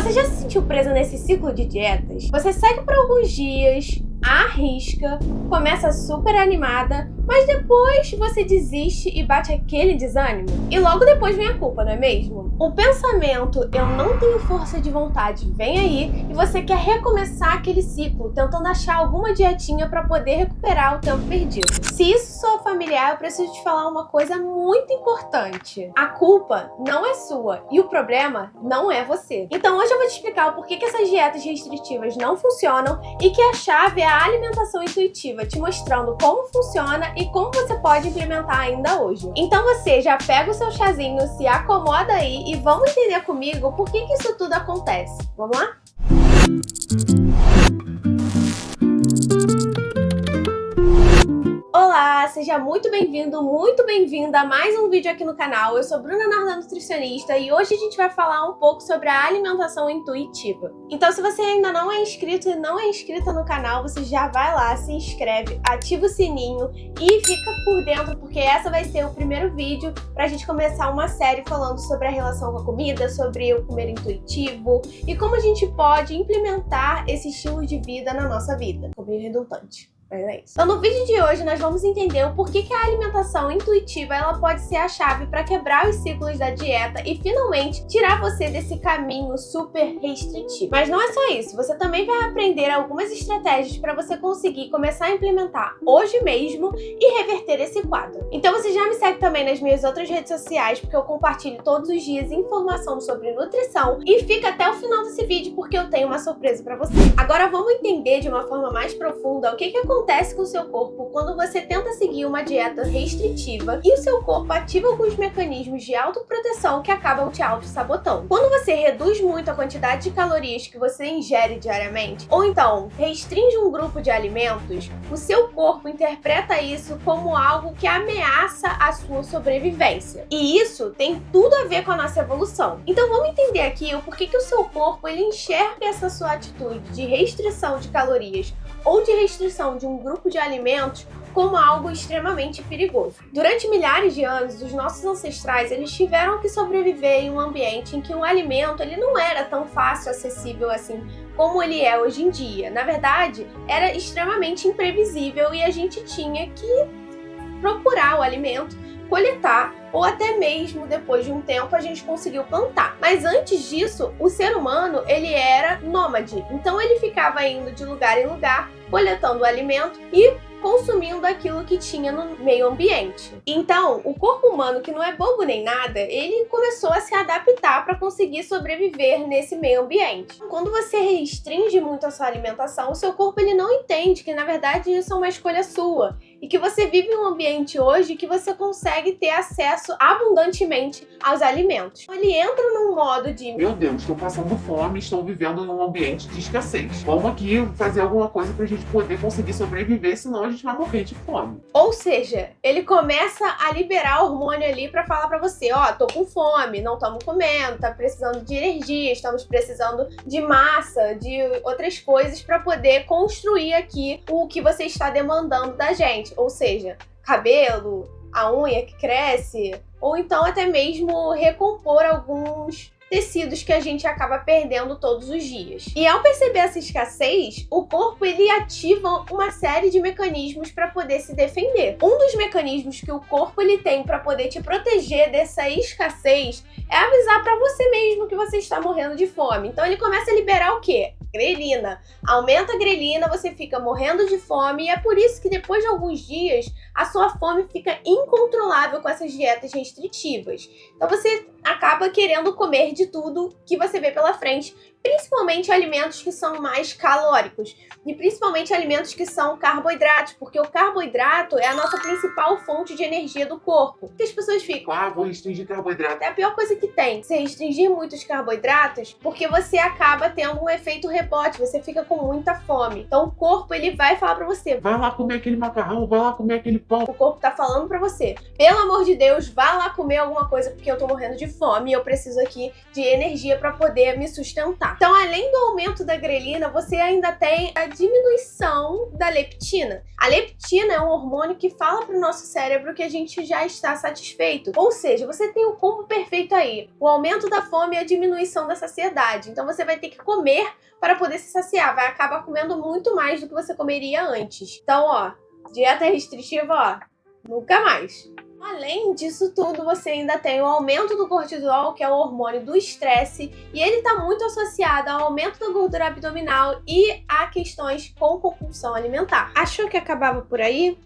Você já se sentiu presa nesse ciclo de dietas? Você segue por alguns dias, arrisca, começa super animada, mas depois você desiste e bate aquele desânimo? E logo depois vem a culpa, não é mesmo? O pensamento "eu não tenho força de vontade" vem aí e você quer recomeçar aquele ciclo, tentando achar alguma dietinha para poder recuperar o tempo perdido. Se isso soa familiar, eu preciso te falar uma coisa muito importante. A culpa não é sua e o problema não é você. Então hoje eu vou te explicar o porquê que essas dietas restritivas não funcionam e que a chave é a alimentação intuitiva, te mostrando como funciona e como você pode implementar ainda hoje. Então você já pega o seu chazinho, se acomoda aí e vamos entender comigo por que isso tudo acontece. Vamos lá? Olá, seja muito bem-vindo, muito bem-vinda a mais um vídeo aqui no canal. Eu sou Bruna Narda, nutricionista, e hoje a gente vai falar um pouco sobre a alimentação intuitiva. Então, se você ainda não é inscrito e não é inscrita no canal, você já vai lá, se inscreve, ativa o sininho e fica por dentro, porque essa vai ser o primeiro vídeo pra gente começar uma série falando sobre a relação com a comida, sobre o comer intuitivo e como a gente pode implementar esse estilo de vida na nossa vida. Ficou meio redundante. É isso. Então no vídeo de hoje nós vamos entender o porquê que a alimentação intuitiva ela pode ser a chave para quebrar os ciclos da dieta e finalmente tirar você desse caminho super restritivo. Mas não é só isso, você também vai aprender algumas estratégias para você conseguir começar a implementar hoje mesmo e reverter esse quadro. Então você já me segue também nas minhas outras redes sociais, porque eu compartilho todos os dias informação sobre nutrição, e fica até o final desse vídeo porque eu tenho uma surpresa para você. Agora vamos entender de uma forma mais profunda o que acontece com o seu corpo quando você tenta seguir uma dieta restritiva e o seu corpo ativa alguns mecanismos de autoproteção que acabam te auto-sabotando. Quando você reduz muito a quantidade de calorias que você ingere diariamente, ou então restringe um grupo de alimentos, o seu corpo interpreta isso como algo que ameaça a sua sobrevivência. E isso tem tudo a ver com a nossa evolução. Então vamos entender aqui o porquê que o seu corpo ele enxerga essa sua atitude de restrição de calorias ou de restrição de um grupo de alimentos como algo extremamente perigoso. Durante milhares de anos, os nossos ancestrais eles tiveram que sobreviver em um ambiente em que o alimento ele não era tão fácil acessível assim como ele é hoje em dia. Na verdade, era extremamente imprevisível e a gente tinha que procurar o alimento, coletar, ou até mesmo depois de um tempo a gente conseguiu plantar. Mas antes disso, o ser humano ele era nômade, então ele ficava indo de lugar em lugar, coletando o alimento e consumindo aquilo que tinha no meio ambiente. Então, o corpo humano, que não é bobo nem nada, ele começou a se adaptar para conseguir sobreviver nesse meio ambiente. Quando você restringe muito a sua alimentação, o seu corpo ele não entende que, na verdade, isso é uma escolha sua e que você vive em um ambiente hoje que você consegue ter acesso abundantemente aos alimentos. Ele entra num modo de meu Deus, estou passando fome, estou vivendo num ambiente de escassez. Vamos aqui fazer alguma coisa pra gente poder conseguir sobreviver, senão a gente vai morrer de fome. Ou seja, ele começa a liberar hormônio ali pra falar pra você, ó, tô com fome, não estamos comendo, tá precisando de energia, estamos precisando de massa, de outras coisas pra poder construir aqui o que você está demandando da gente. Ou seja, cabelo, a unha que cresce, ou então até mesmo recompor alguns tecidos que a gente acaba perdendo todos os dias. E ao perceber essa escassez, o corpo ele ativa uma série de mecanismos para poder se defender. Um dos mecanismos que o corpo ele tem para poder te proteger dessa escassez é avisar para você mesmo que você está morrendo de fome. Então ele começa a liberar o quê? Grelina. Aumenta a grelina, você fica morrendo de fome e é por isso que depois de alguns dias a sua fome fica incontrolável com essas dietas restritivas. Então você acaba querendo comer de tudo que você vê pela frente, principalmente alimentos que são mais calóricos e principalmente alimentos que são carboidratos, porque o carboidrato é a nossa principal fonte de energia do corpo. Porque as pessoas ficam, vou restringir carboidrato. É a pior coisa que tem, você restringir muitos carboidratos, porque você acaba tendo um efeito rebote, você fica com muita fome. Então o corpo ele vai falar pra você, vai lá comer aquele macarrão, vai lá comer aquele pão. O corpo tá falando pra você, pelo amor de Deus, vá lá comer alguma coisa porque eu tô morrendo de fome e eu preciso aqui de energia pra poder me sustentar. alimentar. Então, além do aumento da grelina, você ainda tem a diminuição da leptina. A leptina é um hormônio que fala para o nosso cérebro que a gente já está satisfeito. Ou seja, você tem o combo perfeito aí. O aumento da fome e a diminuição da saciedade. Então, você vai ter que comer para poder se saciar. Vai acabar comendo muito mais do que você comeria antes. Então, ó, dieta restritiva, ó, nunca mais. Além disso tudo, você ainda tem o aumento do cortisol, que é o hormônio do estresse, e ele está muito associado ao aumento da gordura abdominal e a questões com compulsão alimentar. Achou que acabava por aí?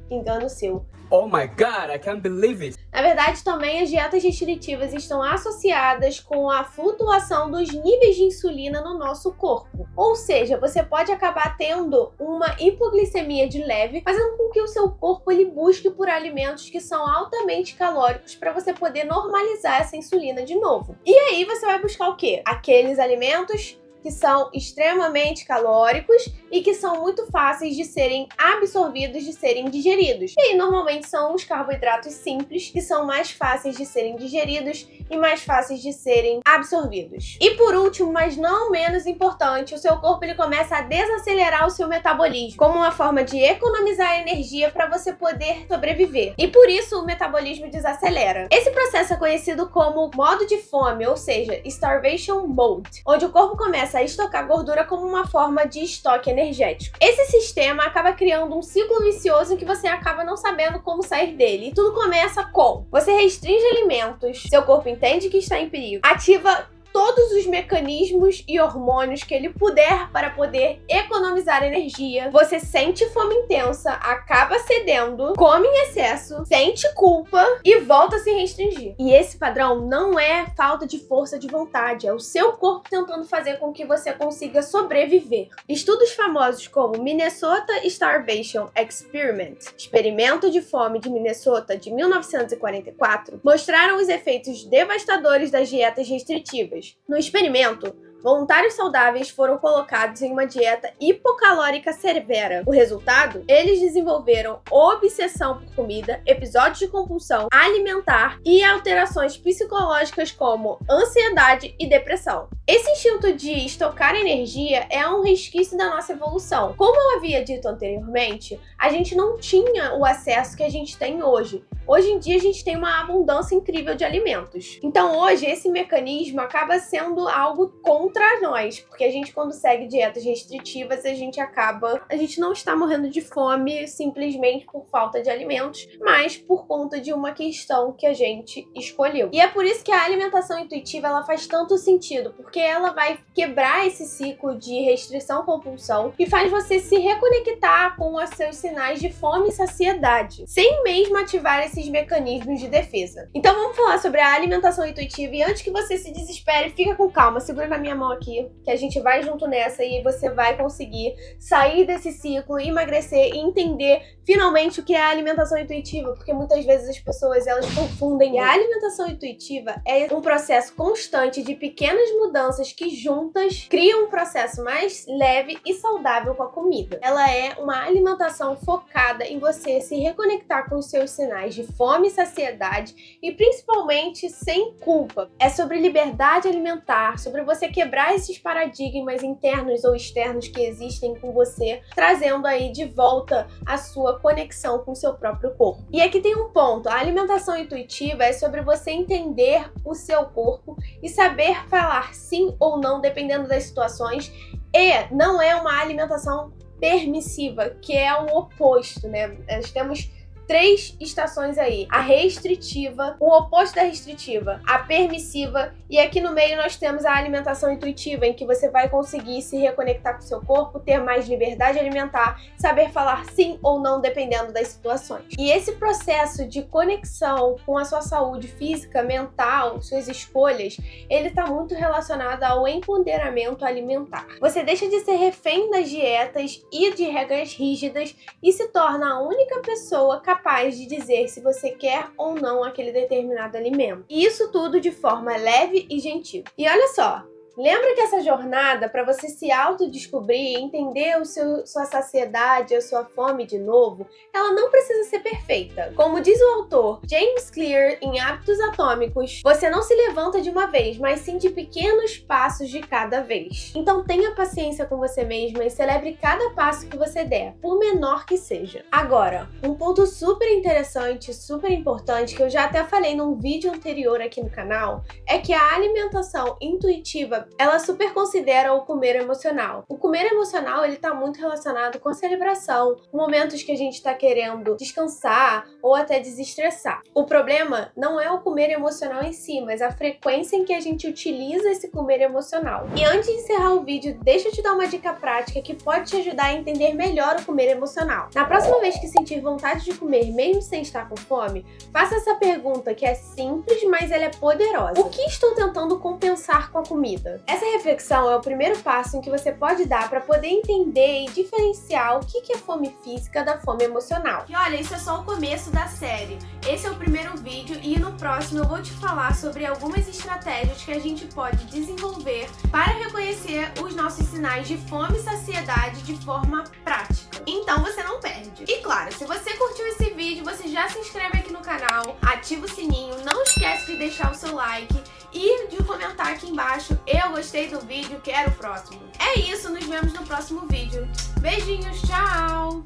Engano seu. Oh my God, I can't believe it! Na verdade, também as dietas restritivas estão associadas com a flutuação dos níveis de insulina no nosso corpo. Ou seja, você pode acabar tendo uma hipoglicemia de leve, fazendo com que o seu corpo ele busque por alimentos que são altamente calóricos para você poder normalizar essa insulina de novo. E aí você vai buscar o quê? Aqueles alimentos que são extremamente calóricos e que são muito fáceis de serem absorvidos, de serem digeridos. E aí, normalmente são os carboidratos simples, que são mais fáceis de serem digeridos e mais fáceis de serem absorvidos. E por último, mas não menos importante, o seu corpo ele começa a desacelerar o seu metabolismo, como uma forma de economizar energia para você poder sobreviver. E por isso o metabolismo desacelera. Esse processo é conhecido como modo de fome, ou seja, starvation mode, onde o corpo começa a estocar gordura como uma forma de estoque energético. Esse sistema acaba criando um ciclo vicioso em que você acaba não sabendo como sair dele. E tudo começa com: você restringe alimentos, seu corpo entende que está em perigo, ativa todos os mecanismos e hormônios que ele puder para poder economizar energia. Você sente fome intensa, acaba cedendo, come em excesso, sente culpa e volta a se restringir. E esse padrão não é falta de força de vontade, é o seu corpo tentando fazer com que você consiga sobreviver. Estudos famosos como Minnesota Starvation Experiment, Experimento de Fome de Minnesota de 1944, mostraram os efeitos devastadores das dietas restritivas. No experimento, voluntários saudáveis foram colocados em uma dieta hipocalórica severa. O resultado? Eles desenvolveram obsessão por comida, episódios de compulsão alimentar e alterações psicológicas como ansiedade e depressão. Esse instinto de estocar energia é um resquício da nossa evolução. Como eu havia dito anteriormente, a gente não tinha o acesso que a gente tem hoje. Hoje em dia a gente tem uma abundância incrível de alimentos. Então hoje esse mecanismo acaba sendo algo contra nós, porque a gente quando segue dietas restritivas a gente não está morrendo de fome simplesmente por falta de alimentos, mas por conta de uma questão que a gente escolheu. E é por isso que a alimentação intuitiva ela faz tanto sentido, porque ela vai quebrar esse ciclo de restrição-compulsão e faz você se reconectar com os seus sinais de fome e saciedade, sem mesmo ativar esses mecanismos de defesa. Então vamos falar sobre a alimentação intuitiva, e antes que você se desespere, fica com calma, segura na minha mão aqui, que a gente vai junto nessa e você vai conseguir sair desse ciclo, emagrecer e entender finalmente o que é a alimentação intuitiva, porque muitas vezes as pessoas elas confundem. E a alimentação intuitiva é um processo constante de pequenas mudanças que juntas criam um processo mais leve e saudável com a comida. Ela é uma alimentação focada em você se reconectar com os seus sinais de fome e saciedade e principalmente sem culpa. É sobre liberdade alimentar, sobre você quebrar esses paradigmas internos ou externos que existem com você, trazendo aí de volta a sua conexão com o seu próprio corpo. E aqui tem um ponto: a alimentação intuitiva é sobre você entender o seu corpo e saber falar sim ou não dependendo das situações, e não é uma alimentação permissiva, que é o oposto, né? Nós temos 3 estações aí: a restritiva, o oposto da restritiva, a permissiva, e aqui no meio nós temos a alimentação intuitiva, em que você vai conseguir se reconectar com o seu corpo, ter mais liberdade alimentar, saber falar sim ou não dependendo das situações. E esse processo de conexão com a sua saúde física, mental, suas escolhas, ele está muito relacionado ao empoderamento alimentar. Você deixa de ser refém das dietas e de regras rígidas e se torna a única pessoa capaz de dizer se você quer ou não aquele determinado alimento. E isso tudo de forma leve e gentil. E olha só, Lembra que essa jornada para você se autodescobrir, entender sua saciedade, a sua fome de novo, ela não precisa ser perfeita. Como diz o autor James Clear em Hábitos Atômicos, você não se levanta de uma vez, mas sim de pequenos passos de cada vez. Então tenha paciência com você mesma e celebre cada passo que você der, por menor que seja. Agora, um ponto super interessante, super importante, que eu já até falei num vídeo anterior aqui no canal, é que a alimentação intuitiva, ela super considera o comer emocional. O comer emocional, ele tá muito relacionado com a celebração, com momentos que a gente tá querendo descansar ou até desestressar. O problema não é o comer emocional em si, mas a frequência em que a gente utiliza esse comer emocional. E antes de encerrar o vídeo, deixa eu te dar uma dica prática que pode te ajudar a entender melhor o comer emocional. Na próxima vez que sentir vontade de comer, mesmo sem estar com fome, faça essa pergunta que é simples, mas ela é poderosa. O que estou tentando compensar com a comida? Essa reflexão é o primeiro passo em que você pode dar para poder entender e diferenciar o que é fome física da fome emocional. E olha, isso é só o começo da série. Esse é o primeiro vídeo e no próximo eu vou te falar sobre algumas estratégias que a gente pode desenvolver para reconhecer os nossos sinais de fome e saciedade de forma prática. Então você não perde. E claro, se você curtiu esse vídeo, você já se inscreve aqui no canal, ativa o sininho, não esquece de deixar o seu like e de comentar aqui embaixo: eu gostei do vídeo, quero o próximo. É isso, nos vemos no próximo vídeo. Beijinhos, tchau!